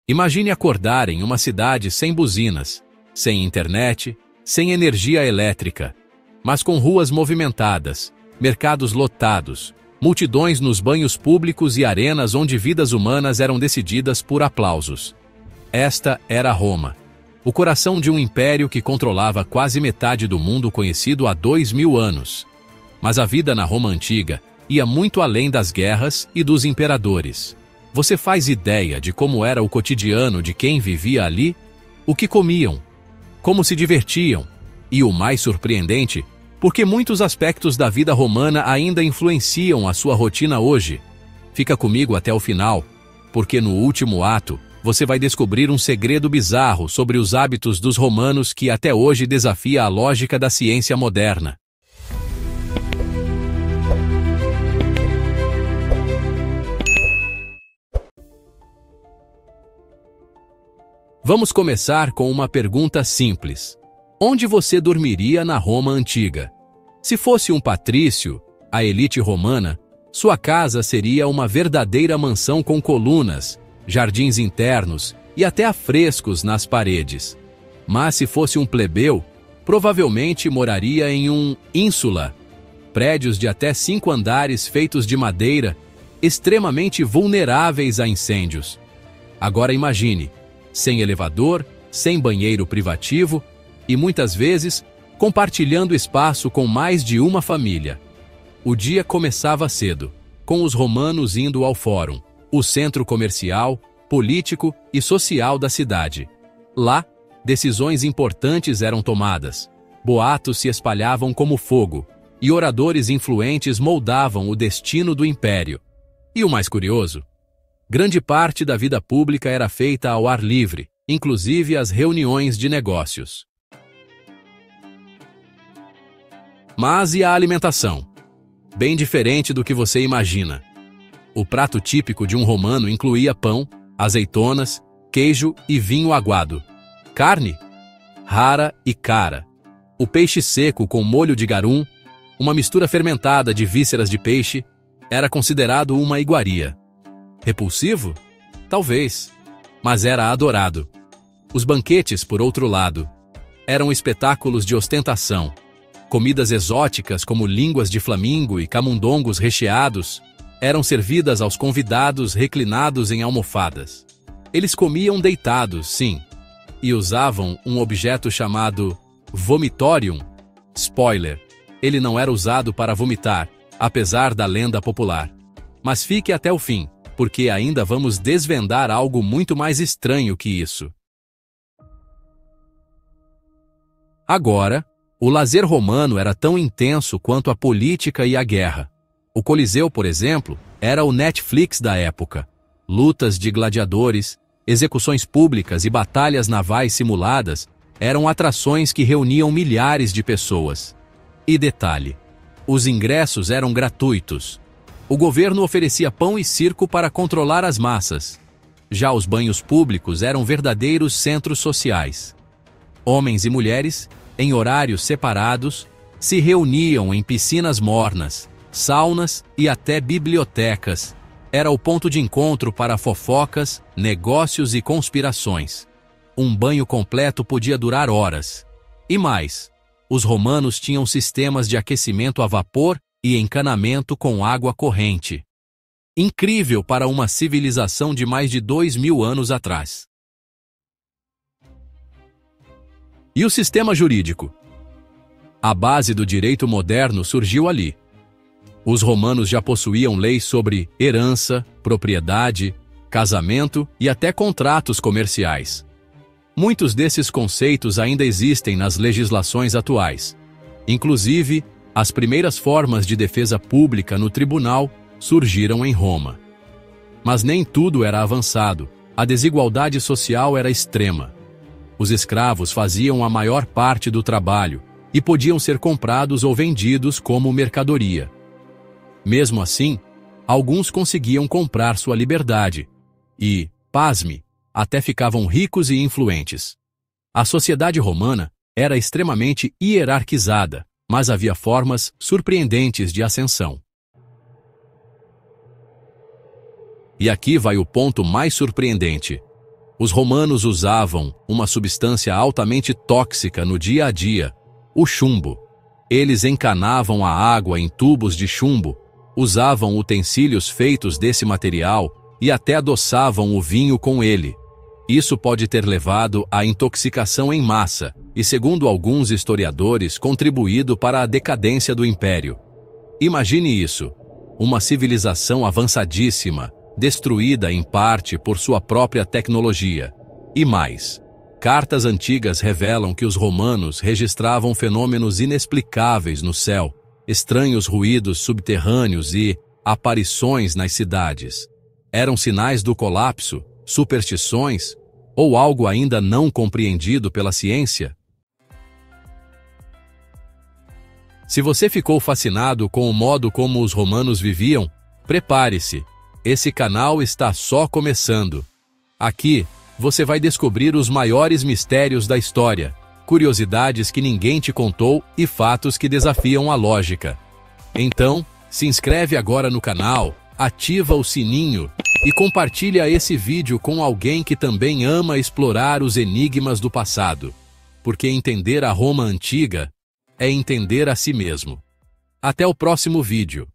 Imagine acordar em uma cidade sem buzinas, sem internet, sem energia elétrica, mas com ruas movimentadas, mercados lotados, multidões nos banhos públicos e arenas onde vidas humanas eram decididas por aplausos. Esta era Roma, o coração de um império que controlava quase metade do mundo conhecido há 2000 anos. Mas a vida na Roma antiga ia muito além das guerras e dos imperadores. Você faz ideia de como era o cotidiano de quem vivia ali? O que comiam? Como se divertiam? E o mais surpreendente, porque muitos aspectos da vida romana ainda influenciam a sua rotina hoje. Fica comigo até o final, porque no último ato você vai descobrir um segredo bizarro sobre os hábitos dos romanos que até hoje desafia a lógica da ciência moderna. Vamos começar com uma pergunta simples. Onde você dormiria na Roma antiga? Se fosse um patrício, a elite romana, sua casa seria uma verdadeira mansão com colunas, jardins internos e até afrescos nas paredes. Mas se fosse um plebeu, provavelmente moraria em um ínsula, prédios de até 5 andares feitos de madeira, extremamente vulneráveis a incêndios. Agora imagine, sem elevador, sem banheiro privativo e, muitas vezes, compartilhando espaço com mais de uma família. O dia começava cedo, com os romanos indo ao fórum, o centro comercial, político e social da cidade. Lá, decisões importantes eram tomadas, boatos se espalhavam como fogo, e oradores influentes moldavam o destino do império. E o mais curioso? Grande parte da vida pública era feita ao ar livre, inclusive as reuniões de negócios. Mas e a alimentação? Bem diferente do que você imagina. O prato típico de um romano incluía pão, azeitonas, queijo e vinho aguado. Carne? Rara e cara. O peixe seco com molho de garum, uma mistura fermentada de vísceras de peixe, era considerado uma iguaria. Repulsivo? Talvez, mas era adorado. Os banquetes, por outro lado, eram espetáculos de ostentação. Comidas exóticas como línguas de flamingo e camundongos recheados eram servidas aos convidados reclinados em almofadas. Eles comiam deitados, sim, e usavam um objeto chamado vomitorium. Spoiler, ele não era usado para vomitar, apesar da lenda popular. Mas fique até o fim, porque ainda vamos desvendar algo muito mais estranho que isso. Agora, o lazer romano era tão intenso quanto a política e a guerra. O Coliseu, por exemplo, era o Netflix da época. Lutas de gladiadores, execuções públicas e batalhas navais simuladas eram atrações que reuniam milhares de pessoas. E detalhe, os ingressos eram gratuitos. O governo oferecia pão e circo para controlar as massas. Já os banhos públicos eram verdadeiros centros sociais. Homens e mulheres, em horários separados, se reuniam em piscinas mornas, saunas e até bibliotecas. Era o ponto de encontro para fofocas, negócios e conspirações. Um banho completo podia durar horas. E mais, os romanos tinham sistemas de aquecimento a vapor e encanamento com água corrente. Incrível para uma civilização de mais de 2000 anos atrás. E o sistema jurídico? A base do direito moderno surgiu ali. Os romanos já possuíam leis sobre herança, propriedade, casamento e até contratos comerciais. Muitos desses conceitos ainda existem nas legislações atuais. Inclusive, as primeiras formas de defesa pública no tribunal surgiram em Roma. Mas nem tudo era avançado. A desigualdade social era extrema. Os escravos faziam a maior parte do trabalho e podiam ser comprados ou vendidos como mercadoria. Mesmo assim, alguns conseguiam comprar sua liberdade e, pasme, até ficavam ricos e influentes. A sociedade romana era extremamente hierarquizada, mas havia formas surpreendentes de ascensão. E aqui vai o ponto mais surpreendente. Os romanos usavam uma substância altamente tóxica no dia a dia, o chumbo. Eles encanavam a água em tubos de chumbo, usavam utensílios feitos desse material e até adoçavam o vinho com ele. Isso pode ter levado à intoxicação em massa e, segundo alguns historiadores, contribuído para a decadência do império. Imagine isso: uma civilização avançadíssima, destruída em parte por sua própria tecnologia. E mais, cartas antigas revelam que os romanos registravam fenômenos inexplicáveis no céu, estranhos ruídos subterrâneos e aparições nas cidades. Eram sinais do colapso, superstições ou algo ainda não compreendido pela ciência? Se você ficou fascinado com o modo como os romanos viviam, prepare-se. Esse canal está só começando. Aqui, você vai descobrir os maiores mistérios da história, curiosidades que ninguém te contou e fatos que desafiam a lógica. Então, se inscreve agora no canal, ativa o sininho e compartilha esse vídeo com alguém que também ama explorar os enigmas do passado. Porque entender a Roma antiga é entender a si mesmo. Até o próximo vídeo.